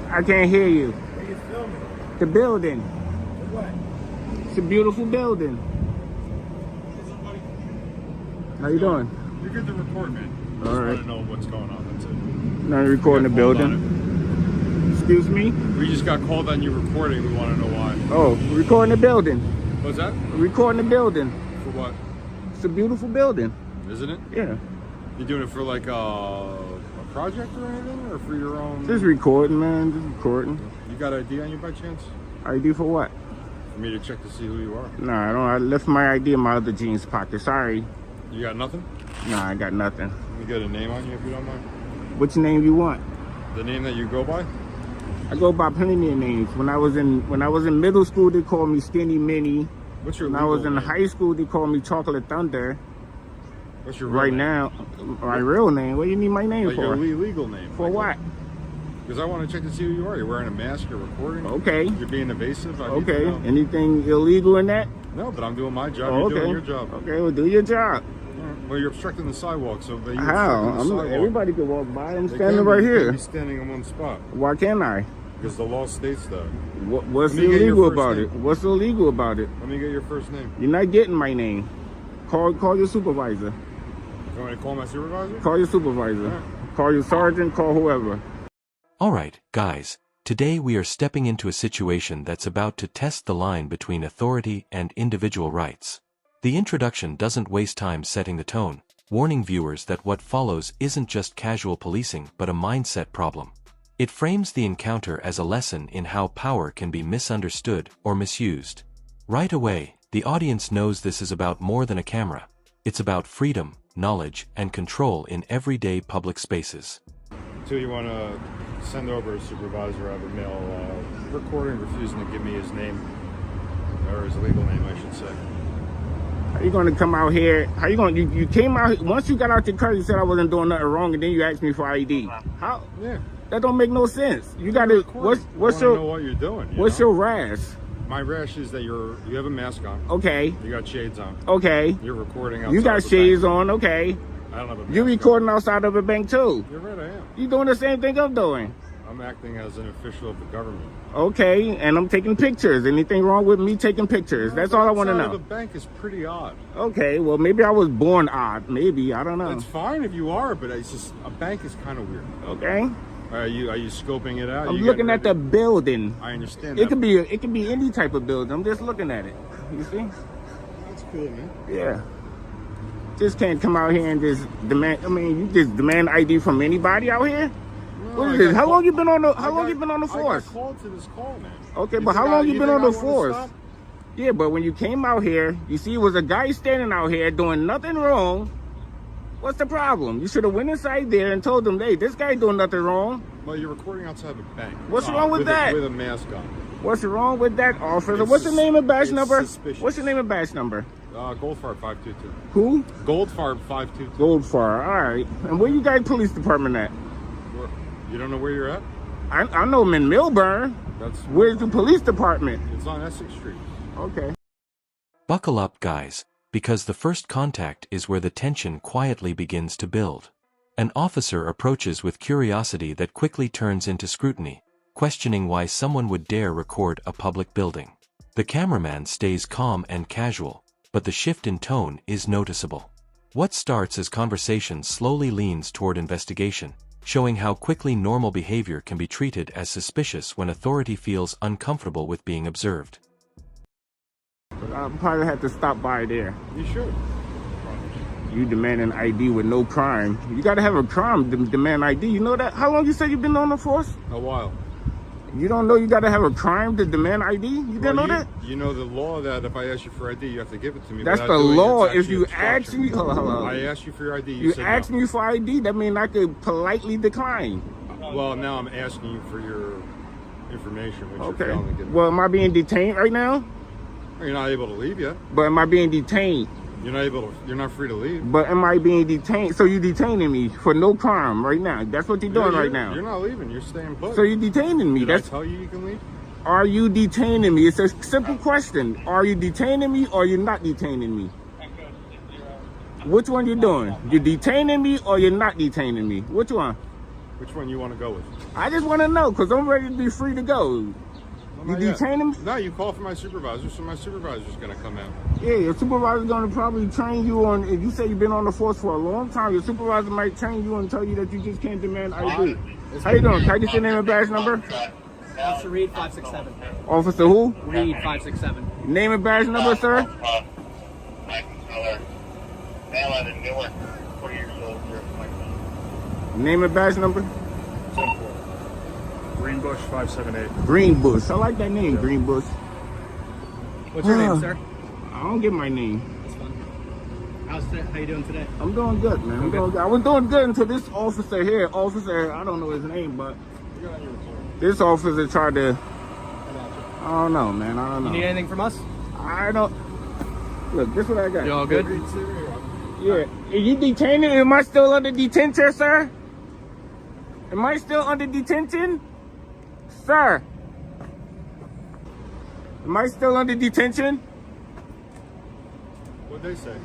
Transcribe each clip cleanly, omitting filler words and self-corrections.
I can't hear you. What are you filming? The building. What? It's a beautiful building. How you doing? You're good to record, man. All right. Just want to know what's going on. That's it. Now you're recording the building. Excuse me? We just got called on you recording. We want to know why. Oh, recording the building. What's that? Recording the building. For what? It's a beautiful building. Isn't it? Yeah. You doing it for like a project or anything, or for your own? Just recording, man. Just recording. You got ID on you by chance? ID for what? For me to check to see who you are. Nah, I don't. I left my ID in my other jeans pocket. Sorry. You got nothing? Nah, I got nothing. Let me get a name on you if you don't mind. Which name you want? The name that you go by? I go by plenty of names. When I was in middle school, they called me Skinny Minnie. What's your When I was in high school, they called me Chocolate Thunder. What's your real right name? Now, my real name. What do you need my name Like for? your legal name. For what? Because I want to check to see who you are. You're wearing a mask. You're recording. Okay. You're being evasive. I need to Okay. know. Anything illegal in that? No, but I'm doing my job. Oh, You're okay. doing your job. Okay, well, do your job. Well, you're obstructing the sidewalk, so that you're How? obstructing the sidewalk. Everybody can walk by. I'm They standing can't right be- here. can't be standing in one spot Why can't I? because the law states that. What's Let me get your illegal first about name. it? What's illegal about it? Let me get your first name. You're not getting my name. Call your supervisor. You want me to call my supervisor? Call your supervisor. All right. Call your sergeant. Call whoever. Alright, guys, today we are stepping into a situation that's about to test the line between authority and individual rights. The introduction doesn't waste time setting the tone, warning viewers that what follows isn't just casual policing but a mindset problem. It frames the encounter as a lesson in how power can be misunderstood or misused. Right away, the audience knows this is about more than a camera. It's about freedom, knowledge, and control in everyday public spaces. So you want to send over a supervisor, I have a male recording refusing to give me his name, or his legal name, I should say. How you gonna come out here? How you gonna? You came out once you got out your car. You said I wasn't doing nothing wrong, and then you asked me for ID. How? Yeah. That don't make no sense. You gotta. What's I your? know what you're doing. What's your rash? My rash is that you have a mask on. Okay. You got shades on. Okay. You're recording outside. You got of the shades bank. on. Okay. I don't have a mask You on. recording outside of a bank too. You're right, I am. You doing the same thing I'm doing. I'm acting as an official of the government. Okay, and I'm taking pictures. Anything wrong with me taking pictures? That's all I want to Outside know. of the bank is pretty odd. Okay, well maybe I was born odd. Maybe I don't know. It's fine if you are, but it's just a bank is kind of weird. Okay. Are you scoping it out? I'm You looking getting at the ready? building. I understand. It that. could be any type of building. I'm just looking at it. You see? That's cool, man. Yeah. Just can't come out here and just demand. I mean, you just demand ID from anybody out here. No, What I is this? got How call- long you been on the? I How long got- you been on the force? I got called to this call, man. Okay, You but how think long you been think on I the wanna force? stop? Yeah, but when you came out here, you see, it was a guy standing out here doing nothing wrong. What's the problem? You should have went inside there and told them, hey, this guy doing nothing wrong. Well, you're recording outside of a bank. What's wrong with that? With a mask on. What's wrong with that, officer? It's What's the name and badge it's number? suspicious. What's your name and badge number? Goldfarb 522. Who? Goldfarb 522. Goldfar. All right. And where you guys police department at? You don't know where you're at? I know I'm in Millburn. That's Where's the police department? It's on Essex Street. Okay. Buckle up, guys, because the first contact is where the tension quietly begins to build. An officer approaches with curiosity that quickly turns into scrutiny, questioning why someone would dare record a public building. The cameraman stays calm and casual, but the shift in tone is noticeable. What starts as conversation slowly leans toward investigation, showing how quickly normal behavior can be treated as suspicious when authority feels uncomfortable with being observed. I'll probably have to stop by there. You should. You demand an ID with no crime. You gotta have a crime to demand ID. You know that? How long you said you've been on the force? A while. You don't know you gotta have a crime to demand ID? You didn't know that? You know the law that if I ask you for ID, you have to give it to me. That's without the doing it, law. it's If actually you obstruction. ask me, hold on. I asked you for your ID. You said asked no. me for ID, that means I could politely decline. Well, now I'm asking you for your information, which Okay. you're failing to give me. Well, am I being detained right now? You're not able to leave yet. But am I being detained? You're not able to. You're not free to leave. But am I being detained? So you're detaining me for no crime right now. That's what you're doing right now. You're not leaving. You're staying put. So you're detaining me. Did That's I tell you can leave? Are you detaining me? It's a simple question. Are you detaining me or you're not detaining me? Which one you doing? You're detaining me or you're not detaining me? Which one? Which one you want to go with? I just want to know because I'm ready to be free to go. You detain him? No, you call for my supervisor, so my supervisor's going to come out. Yeah, your supervisor's going to probably train you on, if you say you've been on the force for a long time, your supervisor might train you and tell you that you just can't demand ID. How you doing? Can I get your name and badge number? Officer Reed, 567. Officer who? Reed, 567. Name and badge number, sir? Name and badge number? Greenbush 578. Greenbush. I like that name, Greenbush. What's your name, sir? I don't get my name. That's fun. How you doing today? I'm doing good, man. I'm doing good. I was doing good until this officer here, I don't know his name, but this officer tried to, I don't know, man. I don't know. You need anything from us? I don't. Look, this is what I got. You all good? Yeah. Are you detained? Am I still under detention, sir? Am I still under detention? Sir? Am I still under detention? What'd they say?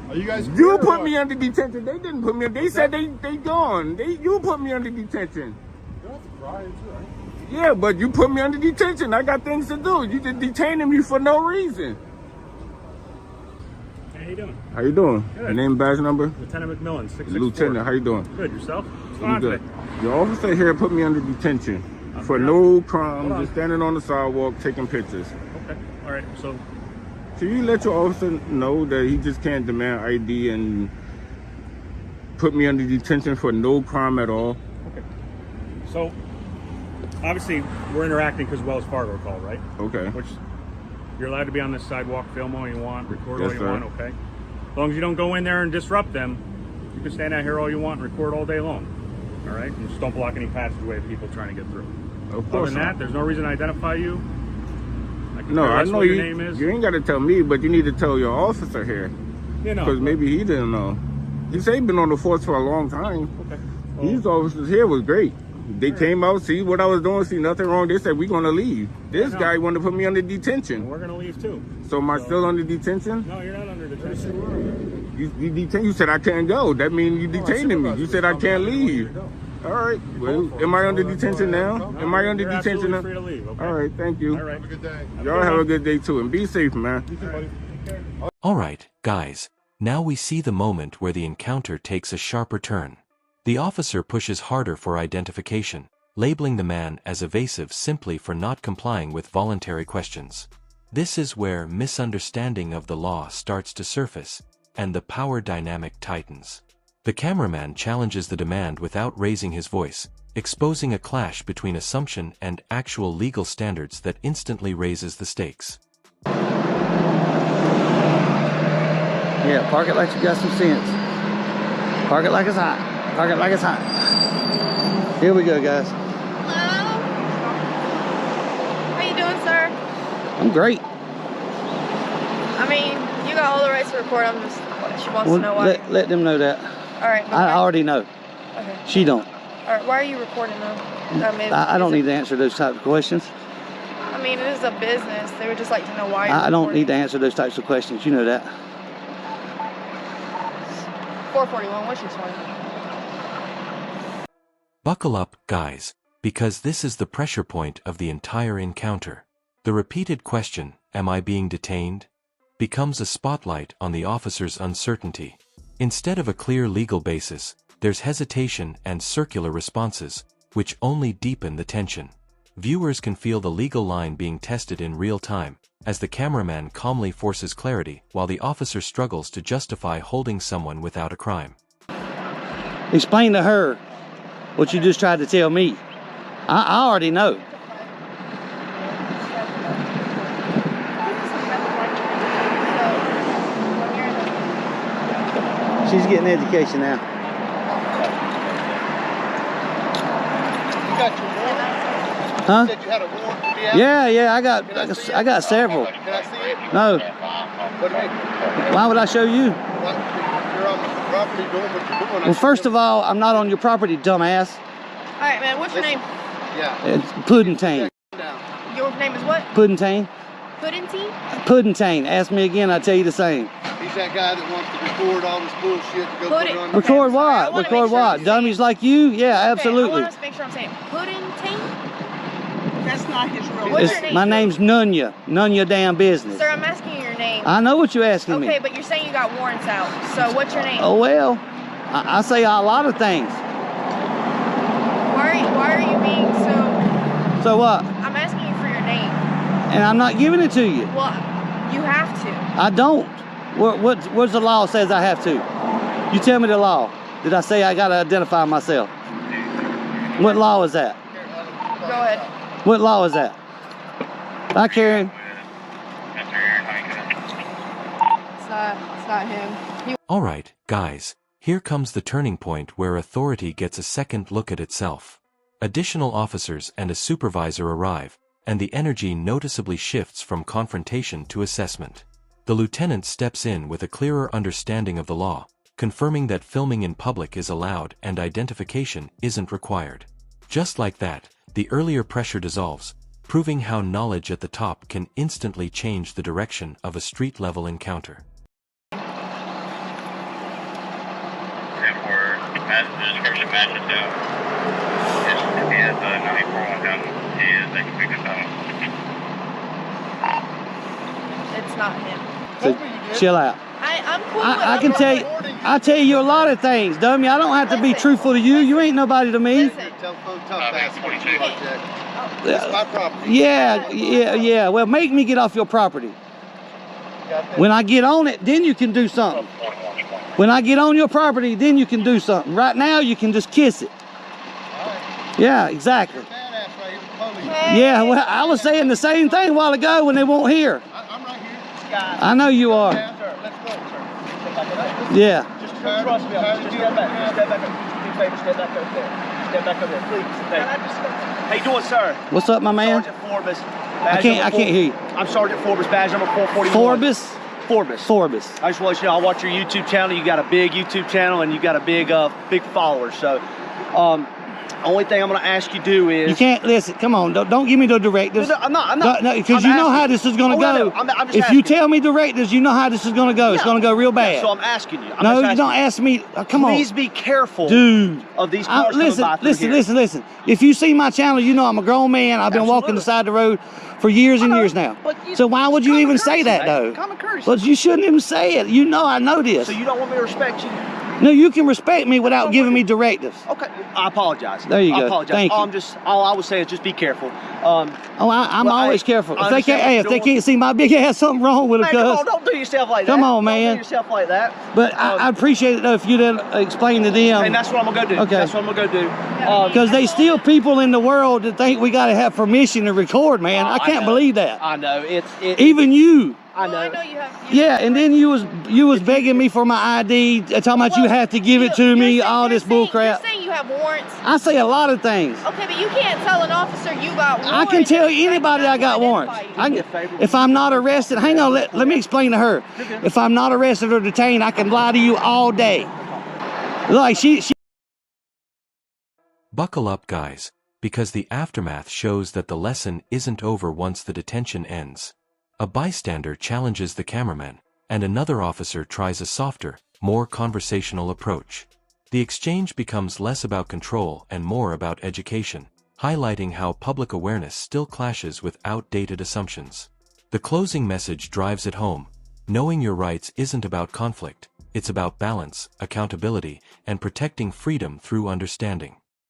Are you guys? You put me under detention. They didn't put me. They said they gone. You put me under detention. You don't have to cry, it's all right. Yeah, but you put me under detention. I got things to do. You just detaining me for no reason. How you doing? How you doing? Good. Your name, badge number? Lieutenant McMillan, 664. Lieutenant, how you doing? Good, yourself? What's going I'm on good. today? Your officer here put me under detention for no crime, just standing on the sidewalk taking pictures. Okay, all right, so Can you let your officer know that he just can't demand ID and put me under detention for no crime at all? okay. So, obviously, we're interacting because Wells Fargo called, right? Okay. Which, you're allowed to be on this sidewalk, film all you want, record all Yes, you sir. want, okay? As long as you don't go in there and disrupt them, you can stand out here all you want and record all day long, all right? And just don't block any passageway of people trying to get through. Of Other course than not. that, there's no reason to identify you. I can No, care I less know what you. your name is. You ain't got to tell me, but you need to tell your officer here Yeah, no. because maybe he didn't know. You say he been on the force for a long time. Okay. These officers here was great. They came out, see what I was doing, see nothing wrong. They said, we're going to leave. This guy wanted to put me under detention. We're going to leave too. So am I still under detention? No, you're not under detention. You said I can't go. That means you detaining me. You said I can't leave. All right. Well, am I under detention now? Am I under You're detention absolutely now? free to leave, okay? All right. Thank you. All right. Have a good day. Y'all have a good day too. And be safe, man. Alright, guys, now we see the moment where the encounter takes a sharper turn. The officer pushes harder for identification, labeling the man as evasive simply for not complying with voluntary questions. This is where misunderstanding of the law starts to surface, and the power dynamic tightens. The cameraman challenges the demand without raising his voice, exposing a clash between assumption and actual legal standards that instantly raises the stakes. Yeah, park it like you got some sense. Park it like it's hot. Park it like it's hot. Here we go, guys. Hello? How you doing, sir? I'm great. I mean, you got all the rights to record. I'm just, she wants to know why. Let them know that. All right. but I why- already know. Okay. She don't. All right. Why are you recording though? I don't need to answer those types of questions. I mean, it is a business. They would just like to know why. I don't need to answer those types of questions. You know that. 441. What's your story? Buckle up, guys, because this is the pressure point of the entire encounter. The repeated question, "Am I being detained?" becomes a spotlight on the officer's uncertainty. Instead of a clear legal basis, there's hesitation and circular responses, which only deepen the tension. Viewers can feel the legal line being tested in real time, as the cameraman calmly forces clarity while the officer struggles to justify holding someone without a crime. Explain to her what you just tried to tell me. I already know. She's getting education now. You got your warrant? Huh? You said you had a warrant to be out? Yeah, I got several. Can I see it? No. What do you mean? Why would I show you? What? You're on the property doing what you're doing. Well, first of all, I'm not on your property, dumbass. All right, man. What's your name? Yeah. It's Puddingtane. Down. Your name is what? Puddingtane. Puddington? Puddingtain. Ask me again, I'll tell you the same. He's that guy that wants to record all this bullshit to go put it on. Record I'm sorry, I what? wanna Record make sure what? I'm Dummies saying- like you? Yeah, Okay, absolutely. I want to make sure I'm saying Puddington. That's not his real What's name. your name? My name's Nunya. None your damn business. Sir, I'm asking you your name. I know what you're asking Okay, me. but you're saying you got warrants out. So what's your name? Oh well, I say a lot of things. Why are you being so... So what? I'm asking you for your name. And I'm not giving it to you. Well, you have to. I don't. What's the law says I have to? You tell me the law. Did I say I gotta identify myself? What law is that? Go ahead. What law is that? Bye, Karen. It's not him. Alright, guys, here comes the turning point where authority gets a second look at itself. Additional officers and a supervisor arrive, and the energy noticeably shifts from confrontation to assessment. The lieutenant steps in with a clearer understanding of the law, confirming that filming in public is allowed and identification isn't required. Just like that, the earlier pressure dissolves, proving how knowledge at the top can instantly change the direction of a street-level encounter. Description matches down. He has 94 down. He is they can pick us up. It's not him. So, chill out. I'm cool with I can tell you. I tell you a lot of things, dummy. I don't have to be truthful to you. You ain't nobody to me. Listen. Telephone tough ass. Oh, This is my property. Yeah. Well, make me get off your property. When I get on it, then you can do something. When I get on your property, then you can do something. Right now, you can just kiss it. Yeah, exactly. Badass right here with the police. hey. Yeah, well, I was saying the same thing a while ago when they won't hear. I'm right here. I know you are. Sir, let's go, sir. Yeah. Just trust me. Just step back. Just step back. Do me a favor. Step back over there. Step back over there, please. How you doing, sir? What's up, my man? Sergeant Forbes. I can't hear you. I'm Sergeant Forbes, badge number 441. Forbes? Forbes. Forbes. I just want to let you know, I watch your YouTube channel. You got a big YouTube channel, and you got a big followers. So, only thing I'm going to ask you to do is... You can't listen. Come on, don't give me the directives. No, I'm not. No, because you know how this is going to go. No, I'm just if asking you tell me directives, you know how this is going to go. It's Yeah. going to go real bad. So I'm asking you. No, you don't ask me. Come on. Please be careful, Dude. of these cars coming by through here. Listen. If you see my channel, you know I'm a grown man. I've been walking the side of the road for years and years now. So why would you even say that, though? Common courtesy. But you shouldn't even say it. You know I know this. So you don't want me to respect you? No, you can respect me without giving me directives. Okay, I apologize. There you I go. apologize. Thank you. All I was saying is just be careful. I'm well, always I- careful. I If they can't, understand hey, what if they you're doing. can't see my big ass, something wrong with it, Hey, come cuz. on, don't do yourself like that. Come on, man. Don't do yourself like that. But I appreciate it though if you'd explain to them. And that's what I'm gonna go do. Okay. That's what I'm gonna go do. Because they still people in the world that think we gotta have permission to record, man. I can't know. believe that. I know. Even you. I know. Well, I know you have. Yeah, and then you was begging me for my ID, talking about you have to give it to me, all this bull crap. You're saying you have warrants. I say a lot of things. Okay, but you can't tell an officer you got warrants. I can tell anybody I got warrants. If I'm not arrested, hang on, let me explain to her. If I'm not arrested or detained, I can lie to you all day. Like she Buckle up, guys, because the aftermath shows that the lesson isn't over once the detention ends. A bystander challenges the cameraman, and another officer tries a softer, more conversational approach. The exchange becomes less about control and more about education, highlighting how public awareness still clashes with outdated assumptions. The closing message drives it home. Knowing your rights isn't about conflict, it's about balance, accountability, and protecting freedom through understanding.